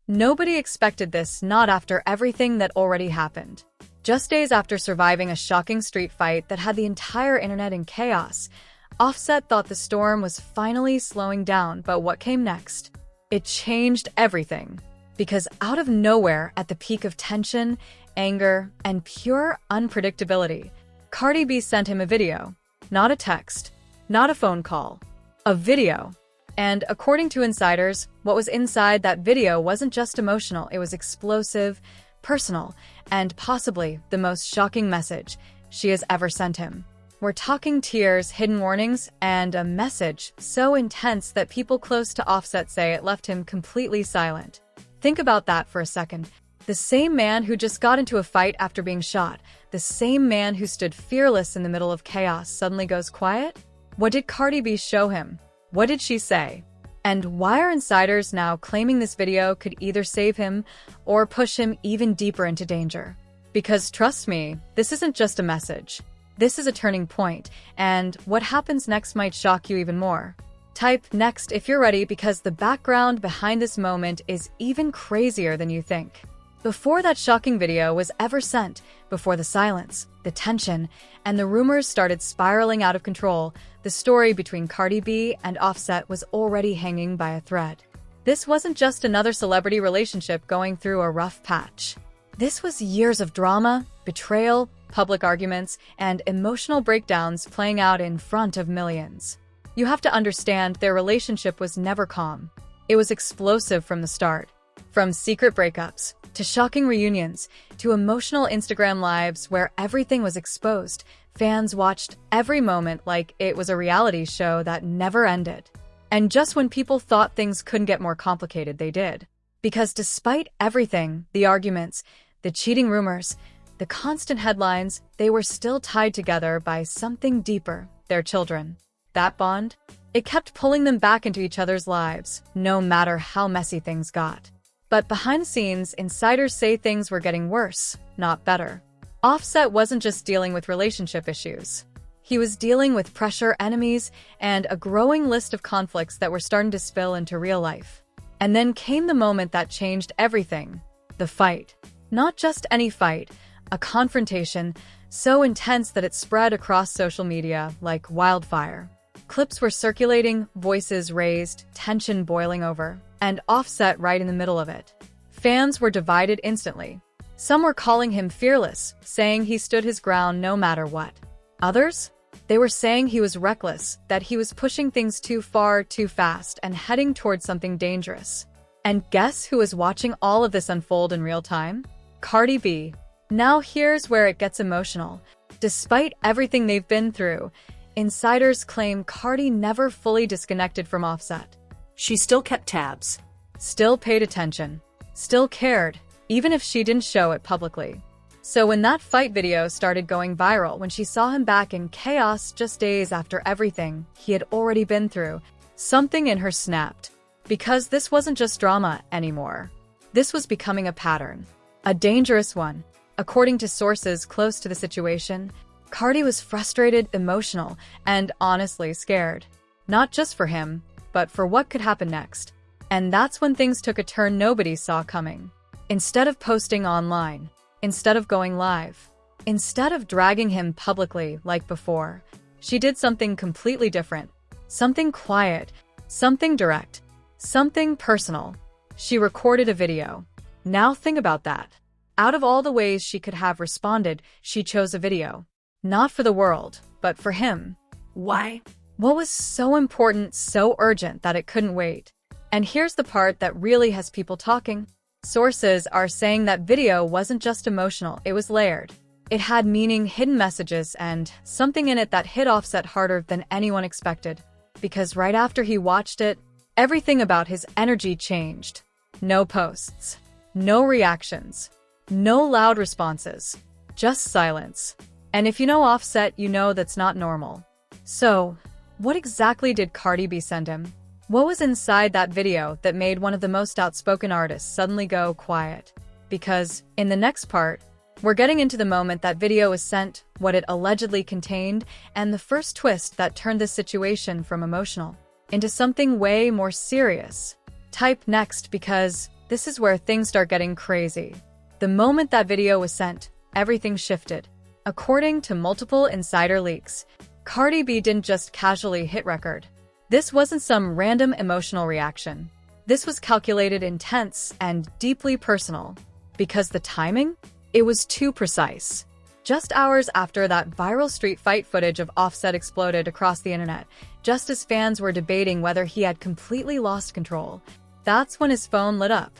Nobody expected this, not after everything that already happened. Just days after surviving a shocking street fight that had the entire internet in chaos, Offset thought the storm was finally slowing down, but what came next? It changed everything. Because out of nowhere, at the peak of tension, anger, and pure unpredictability, Cardi B sent him a video. Not a text, not a phone call, a video. And according to insiders, what was inside that video wasn't just emotional, it was explosive, personal, and possibly the most shocking message she has ever sent him. We're talking tears, hidden warnings, and a message so intense that people close to Offset say it left him completely silent. Think about that for a second. The same man who just got into a fight after being shot, the same man who stood fearless in the middle of chaos, suddenly goes quiet? What did Cardi B show him? What did she say? And why are insiders now claiming this video could either save him or push him even deeper into danger? Because trust me, this isn't just a message. This is a turning point, and what happens next might shock you even more. Type next if you're ready, because the background behind this moment is even crazier than you think. Before that shocking video was ever sent, before the silence, the tension, and the rumors started spiraling out of control, the story between Cardi B and Offset was already hanging by a thread. This wasn't just another celebrity relationship going through a rough patch. This was years of drama, betrayal, public arguments, and emotional breakdowns playing out in front of millions. You have to understand, their relationship was never calm. It was explosive from the start. From secret breakups, to shocking reunions, to emotional Instagram lives where everything was exposed, fans watched every moment like it was a reality show that never ended. And just when people thought things couldn't get more complicated, they did. Because despite everything, the arguments, the cheating rumors, the constant headlines, they were still tied together by something deeper, their children. That bond? It kept pulling them back into each other's lives, no matter how messy things got. But behind the scenes, insiders say things were getting worse, not better. Offset wasn't just dealing with relationship issues. He was dealing with pressure, enemies, and a growing list of conflicts that were starting to spill into real life. And then came the moment that changed everything. The fight. Not just any fight, a confrontation so intense that it spread across social media like wildfire. Clips were circulating, voices raised, tension boiling over, and Offset right in the middle of it. Fans were divided instantly. Some were calling him fearless, saying he stood his ground no matter what. Others? They were saying he was reckless, that he was pushing things too far, too fast, and heading towards something dangerous. And guess who was watching all of this unfold in real time? Cardi B. Now here's where it gets emotional. Despite everything they've been through, insiders claim Cardi never fully disconnected from Offset. She still kept tabs. Still paid attention. Still cared, even if she didn't show it publicly. So when that fight video started going viral, when she saw him back in chaos just days after everything he had already been through, something in her snapped. Because this wasn't just drama anymore. This was becoming a pattern. A dangerous one. According to sources close to the situation, Cardi was frustrated, emotional, and honestly scared. Not just for him, but for what could happen next. And that's when things took a turn nobody saw coming. Instead of posting online, instead of going live, instead of dragging him publicly like before, she did something completely different. Something quiet, something direct, something personal. She recorded a video. Now think about that. Out of all the ways she could have responded, she chose a video. Not for the world, but for him. Why? What was so important, so urgent that it couldn't wait? And here's the part that really has people talking. Sources are saying that video wasn't just emotional, it was layered. It had meaning, hidden messages, and something in it that hit Offset harder than anyone expected. Because right after he watched it, everything about his energy changed. No posts. No reactions. No loud responses. Just silence. And if you know Offset, you know that's not normal. So, what exactly did Cardi B send him? What was inside that video that made one of the most outspoken artists suddenly go quiet? Because, in the next part, we're getting into the moment that video was sent, what it allegedly contained, and the first twist that turned this situation from emotional into something way more serious. Type next, because this is where things start getting crazy. The moment that video was sent, everything shifted. According to multiple insider leaks, Cardi B didn't just casually hit record. This wasn't some random emotional reaction. This was calculated, intense, and deeply personal. Because the timing? It was too precise. Just hours after that viral street fight footage of Offset exploded across the internet, just as fans were debating whether he had completely lost control, that's when his phone lit up.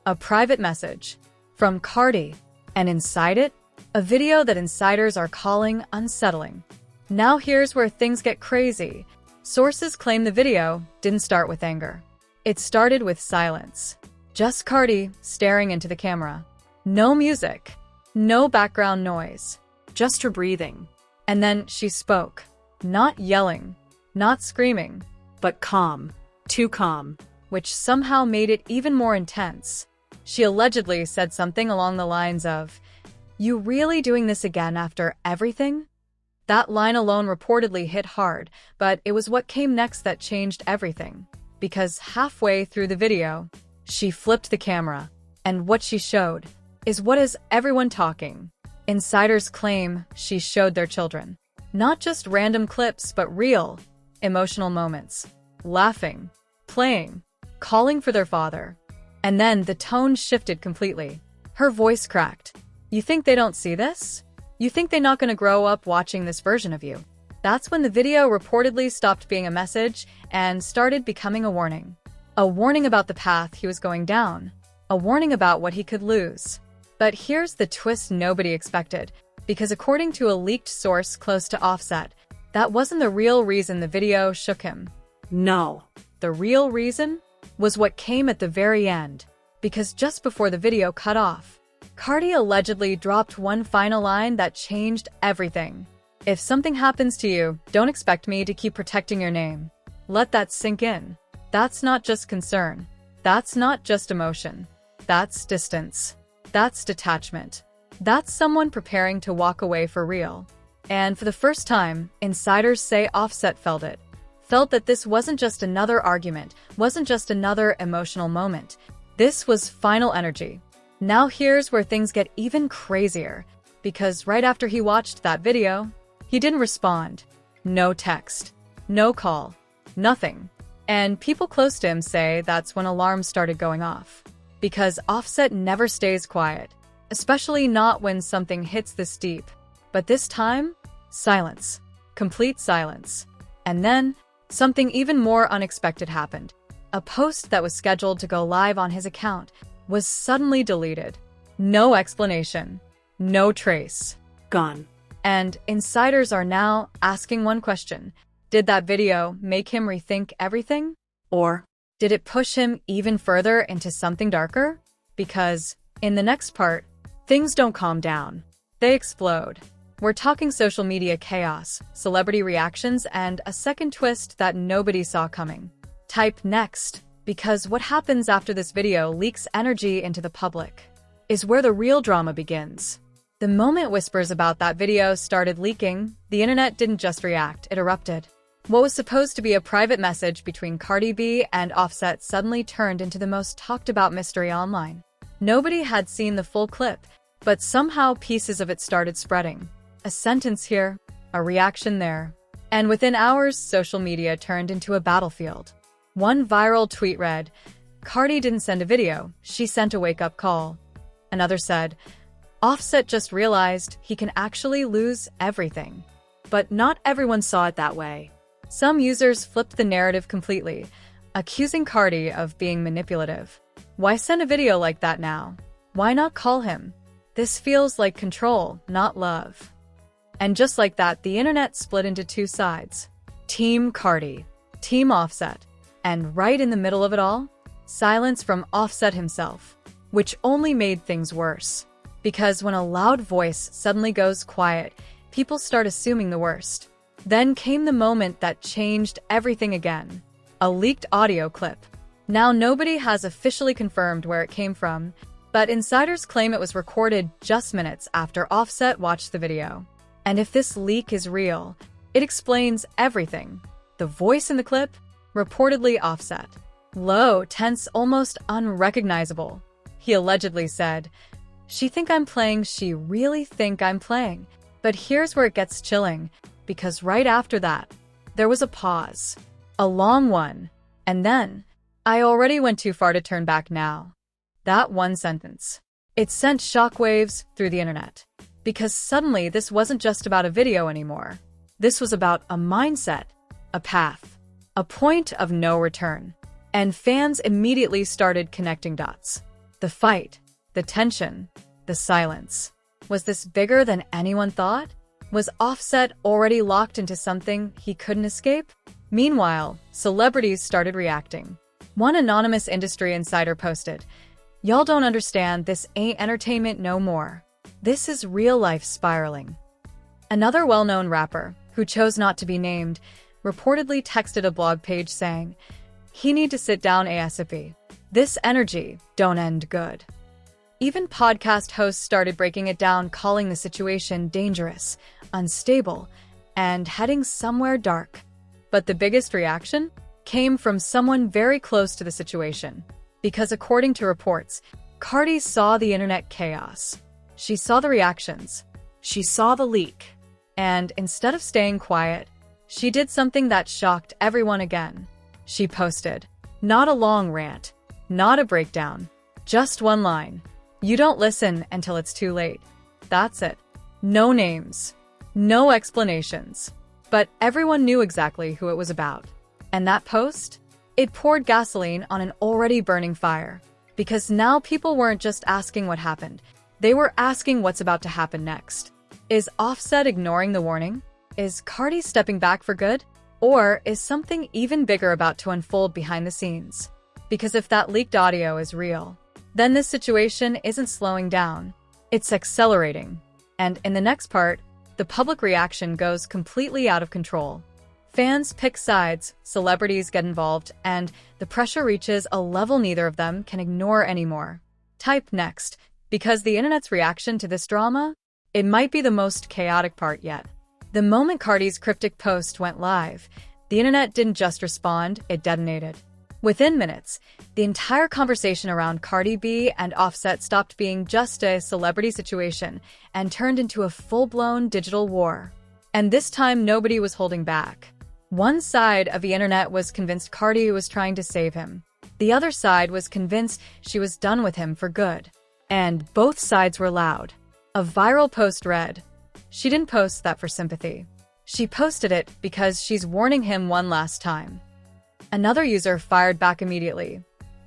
A private message from Cardi, and inside it, a video that insiders are calling unsettling. Now here's where things get crazy. Sources claim the video didn't start with anger. It started with silence. Just Cardi staring into the camera. No music. No background noise. Just her breathing. And then she spoke. Not yelling. Not screaming. But calm. Too calm. Which somehow made it even more intense. She allegedly said something along the lines of, "You really doing this again after everything?" That line alone reportedly hit hard, but it was what came next that changed everything. Because halfway through the video, she flipped the camera, and what she showed is what is everyone talking. Insiders claim she showed their children. Not just random clips, but real, emotional moments. Laughing, playing, calling for their father. And then the tone shifted completely. Her voice cracked. "You think they don't see this? You think they're not going to grow up watching this version of you?" That's when the video reportedly stopped being a message and started becoming a warning. A warning about the path he was going down. A warning about what he could lose. But here's the twist nobody expected, because according to a leaked source close to Offset, that wasn't the real reason the video shook him. No. The real reason was what came at the very end, because just before the video cut off, Cardi allegedly dropped one final line that changed everything. "If something happens to you, don't expect me to keep protecting your name." Let that sink in. That's not just concern. That's not just emotion. That's distance. That's detachment. That's someone preparing to walk away for real. And for the first time, insiders say Offset felt it. Felt that this wasn't just another argument, wasn't just another emotional moment. This was final energy. Now here's where things get even crazier, because right after he watched that video, he didn't respond. No text. No call. Nothing. And people close to him say that's when alarms started going off. Because Offset never stays quiet, especially not when something hits this deep. But this time, silence. Complete silence. And then, something even more unexpected happened. A post that was scheduled to go live on his account was suddenly deleted. No explanation. No trace. Gone. And insiders are now asking one question. Did that video make him rethink everything? Or did it push him even further into something darker? Because, in the next part, things don't calm down. They explode. We're talking social media chaos, celebrity reactions, and a second twist that nobody saw coming. Type next, because what happens after this video leaks energy into the public is where the real drama begins. The moment whispers about that video started leaking, the internet didn't just react, it erupted. What was supposed to be a private message between Cardi B and Offset suddenly turned into the most talked about mystery online. Nobody had seen the full clip, but somehow pieces of it started spreading. A sentence here, a reaction there. And within hours, social media turned into a battlefield. One viral tweet read, "Cardi didn't send a video, she sent a wake-up call." Another said, "Offset just realized he can actually lose everything." But not everyone saw it that way. Some users flipped the narrative completely, accusing Cardi of being manipulative. Why send a video like that now? Why not call him? This feels like control, not love. And just like that, the internet split into two sides. Team Cardi, Team Offset. And right in the middle of it all, silence from Offset himself, which only made things worse. Because when a loud voice suddenly goes quiet, people start assuming the worst. Then came the moment that changed everything again. A leaked audio clip. Now nobody has officially confirmed where it came from, but insiders claim it was recorded just minutes after Offset watched the video. And if this leak is real, it explains everything. The voice in the clip? Reportedly Offset. Low, tense, almost unrecognizable. He allegedly said, "She think I'm playing, she really think I'm playing." But here's where it gets chilling, because right after that, there was a pause. A long one. And then, "I already went too far to turn back now." That one sentence. It sent shockwaves through the internet. Because suddenly this wasn't just about a video anymore. This was about a mindset, a path, a point of no return. And fans immediately started connecting dots. The fight, the tension, the silence. Was this bigger than anyone thought? Was Offset already locked into something he couldn't escape? Meanwhile, celebrities started reacting. One anonymous industry insider posted, "Y'all don't understand, this ain't entertainment no more. This is real life spiraling." Another well-known rapper, who chose not to be named, reportedly texted a blog page saying, "He need to sit down ASAP. This energy don't end good." Even podcast hosts started breaking it down, calling the situation dangerous, unstable, and heading somewhere dark. But the biggest reaction came from someone very close to the situation. Because according to reports, Cardi saw the internet chaos. She saw the reactions. She saw the leak. And instead of staying quiet, she did something that shocked everyone again. She posted, not a long rant, not a breakdown, just one line. "You don't listen until it's too late." That's it. No names. No explanations. But everyone knew exactly who it was about. And that post? It poured gasoline on an already burning fire. Because now people weren't just asking what happened. They were asking what's about to happen next. Is Offset ignoring the warning? Is Cardi stepping back for good? Or is something even bigger about to unfold behind the scenes? Because if that leaked audio is real, then this situation isn't slowing down. It's accelerating. And in the next part, the public reaction goes completely out of control. Fans pick sides, celebrities get involved, and the pressure reaches a level neither of them can ignore anymore. Type next, because the internet's reaction to this drama, it might be the most chaotic part yet. The moment Cardi's cryptic post went live, the internet didn't just respond, it detonated. Within minutes, the entire conversation around Cardi B and Offset stopped being just a celebrity situation and turned into a full-blown digital war. And this time, nobody was holding back. One side of the internet was convinced Cardi was trying to save him. The other side was convinced she was done with him for good. And both sides were loud. A viral post read, "She didn't post that for sympathy. She posted it because she's warning him one last time." Another user fired back immediately.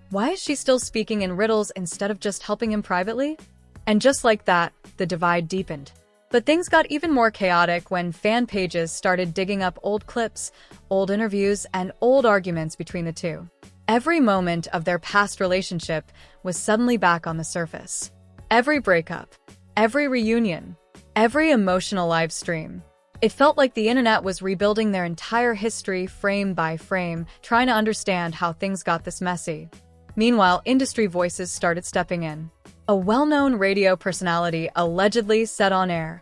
"Why is she still speaking in riddles instead of just helping him privately?" And just like that, the divide deepened. But things got even more chaotic when fan pages started digging up old clips, old interviews, and old arguments between the two. Every moment of their past relationship was suddenly back on the surface. Every breakup, every reunion, every emotional live stream. It felt like the internet was rebuilding their entire history frame by frame, trying to understand how things got this messy. Meanwhile, industry voices started stepping in. A well-known radio personality allegedly said on air,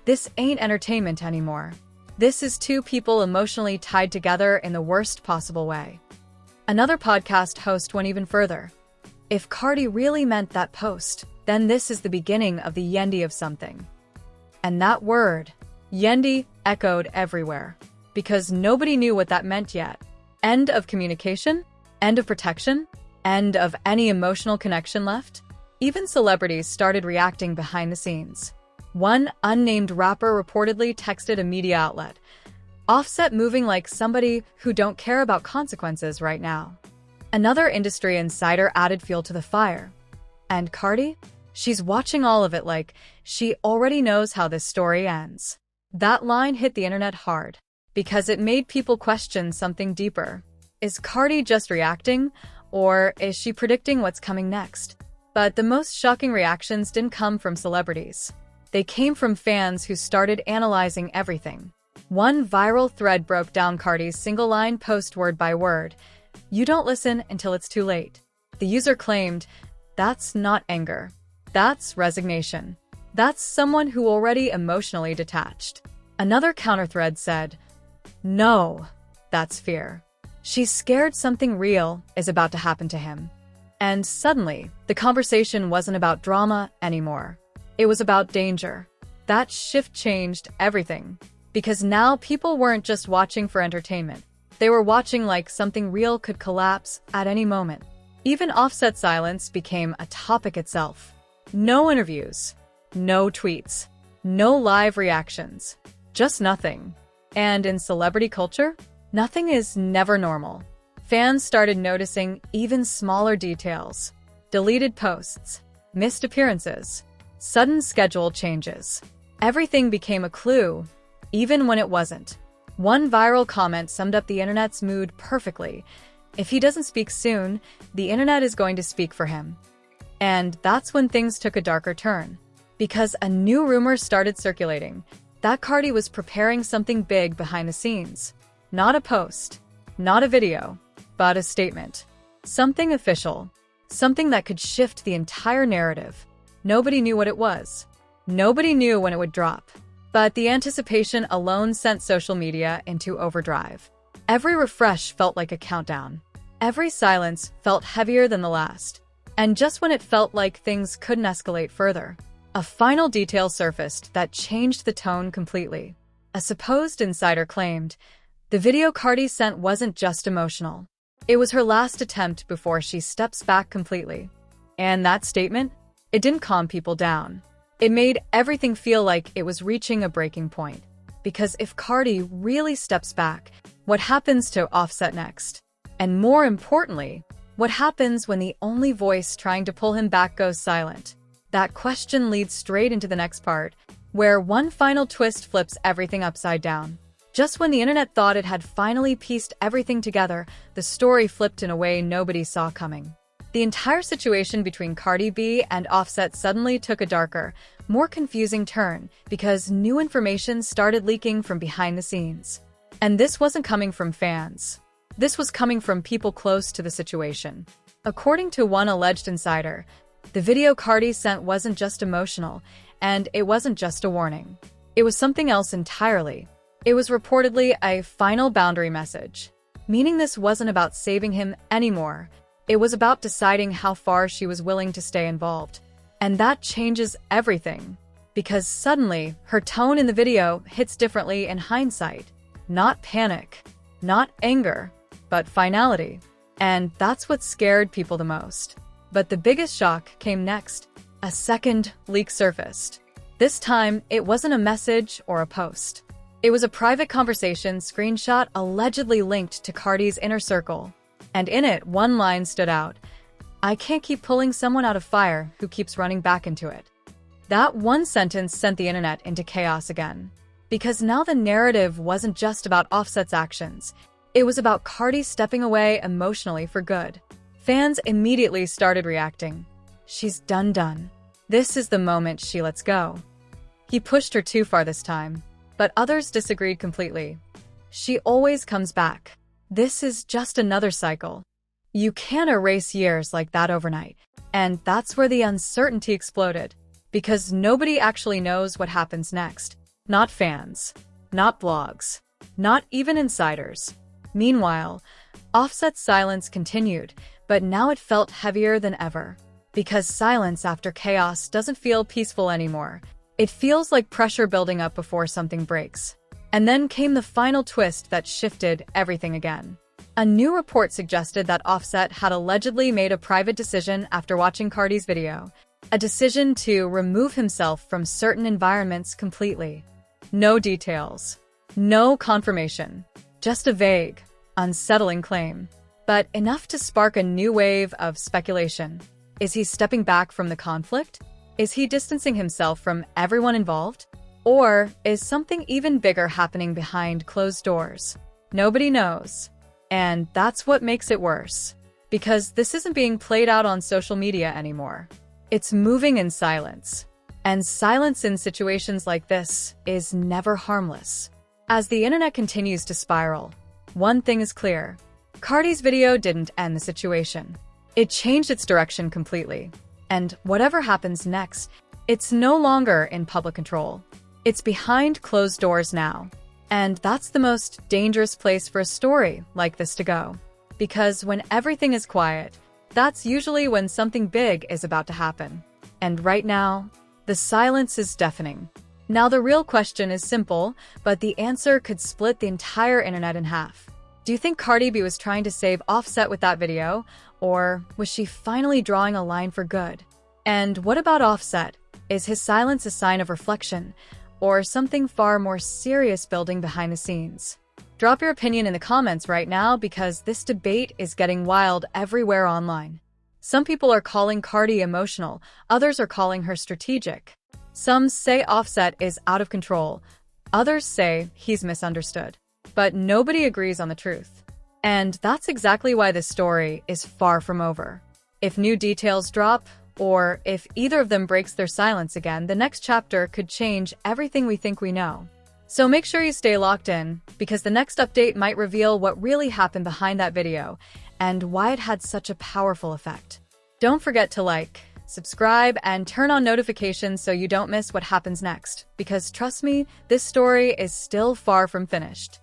"This ain't entertainment anymore. This is two people emotionally tied together in the worst possible way." Another podcast host went even further. "If Cardi really meant that post, then this is the beginning of the yendi of something." And that word, yendi, echoed everywhere. Because nobody knew what that meant yet. End of communication? End of protection? End of any emotional connection left? Even celebrities started reacting behind the scenes. One unnamed rapper reportedly texted a media outlet, "Offset moving like somebody who don't care about consequences right now." Another industry insider added fuel to the fire. And Cardi? She's watching all of it like she already knows how this story ends. That line hit the internet hard, because it made people question something deeper. Is Cardi just reacting, or is she predicting what's coming next? But the most shocking reactions didn't come from celebrities. They came from fans who started analyzing everything. One viral thread broke down Cardi's single-line post word by word. "You don't listen until it's too late." The user claimed, "That's not anger. That's resignation. That's someone who already emotionally detached." Another counterthread said, "No, that's fear. She's scared something real is about to happen to him. And suddenly, the conversation wasn't about drama anymore. It was about danger. That shift changed everything. Because now people weren't just watching for entertainment. They were watching like something real could collapse at any moment. Even Offset's silence became a topic itself. No interviews, no tweets, no live reactions, just nothing. And in celebrity culture, nothing is never normal. Fans started noticing even smaller details. Deleted posts, missed appearances, sudden schedule changes. Everything became a clue, even when it wasn't. One viral comment summed up the internet's mood perfectly. If he doesn't speak soon, the internet is going to speak for him. And that's when things took a darker turn. Because a new rumor started circulating that Cardi was preparing something big behind the scenes. Not a post, not a video, but a statement. Something official. Something that could shift the entire narrative. Nobody knew what it was. Nobody knew when it would drop. But the anticipation alone sent social media into overdrive. Every refresh felt like a countdown. Every silence felt heavier than the last. And just when it felt like things couldn't escalate further, a final detail surfaced that changed the tone completely. A supposed insider claimed, the video Cardi sent wasn't just emotional. It was her last attempt before she steps back completely. And that statement? It didn't calm people down. It made everything feel like it was reaching a breaking point. Because if Cardi really steps back, what happens to Offset next? And more importantly, what happens when the only voice trying to pull him back goes silent? That question leads straight into the next part, where one final twist flips everything upside down. Just when the internet thought it had finally pieced everything together, the story flipped in a way nobody saw coming. The entire situation between Cardi B and Offset suddenly took a darker, more confusing turn because new information started leaking from behind the scenes. And this wasn't coming from fans. This was coming from people close to the situation. According to one alleged insider, the video Cardi sent wasn't just emotional, and it wasn't just a warning. It was something else entirely. It was reportedly a final boundary message, meaning this wasn't about saving him anymore. It was about deciding how far she was willing to stay involved. And that changes everything, because suddenly her tone in the video hits differently in hindsight. Not panic, not anger, but finality. And that's what scared people the most. But the biggest shock came next. A second leak surfaced. This time, it wasn't a message or a post. It was a private conversation screenshot allegedly linked to Cardi's inner circle. And in it, one line stood out. I can't keep pulling someone out of fire who keeps running back into it. That one sentence sent the internet into chaos again. Because now the narrative wasn't just about Offset's actions. It was about Cardi stepping away emotionally for good. Fans immediately started reacting. She's done. This is the moment she lets go. He pushed her too far this time. But others disagreed completely. She always comes back. This is just another cycle. You can't erase years like that overnight. And that's where the uncertainty exploded. Because nobody actually knows what happens next. Not fans. Not blogs. Not even insiders. Meanwhile, Offset's silence continued, but now it felt heavier than ever. Because silence after chaos doesn't feel peaceful anymore. It feels like pressure building up before something breaks. And then came the final twist that shifted everything again. A new report suggested that Offset had allegedly made a private decision after watching Cardi's video. A decision to remove himself from certain environments completely. No details. No confirmation. Just a vague, unsettling claim. But enough to spark a new wave of speculation. Is he stepping back from the conflict? Is he distancing himself from everyone involved? Or is something even bigger happening behind closed doors? Nobody knows. And that's what makes it worse. Because this isn't being played out on social media anymore. It's moving in silence. And silence in situations like this is never harmless. As the internet continues to spiral, one thing is clear. Cardi's video didn't end the situation. It changed its direction completely. And whatever happens next, it's no longer in public control. It's behind closed doors now. And that's the most dangerous place for a story like this to go. Because when everything is quiet, that's usually when something big is about to happen. And right now, the silence is deafening. Now the real question is simple, but the answer could split the entire internet in half. Do you think Cardi B was trying to save Offset with that video? Or was she finally drawing a line for good? And what about Offset? Is his silence a sign of reflection? Or something far more serious building behind the scenes? Drop your opinion in the comments right now because this debate is getting wild everywhere online. Some people are calling Cardi emotional, others are calling her strategic. Some say Offset is out of control, others say he's misunderstood. But nobody agrees on the truth. And that's exactly why this story is far from over. If new details drop, or if either of them breaks their silence again, the next chapter could change everything we think we know. So make sure you stay locked in, because the next update might reveal what really happened behind that video and why it had such a powerful effect. Don't forget to like, subscribe, and turn on notifications so you don't miss what happens next, because trust me, this story is still far from finished.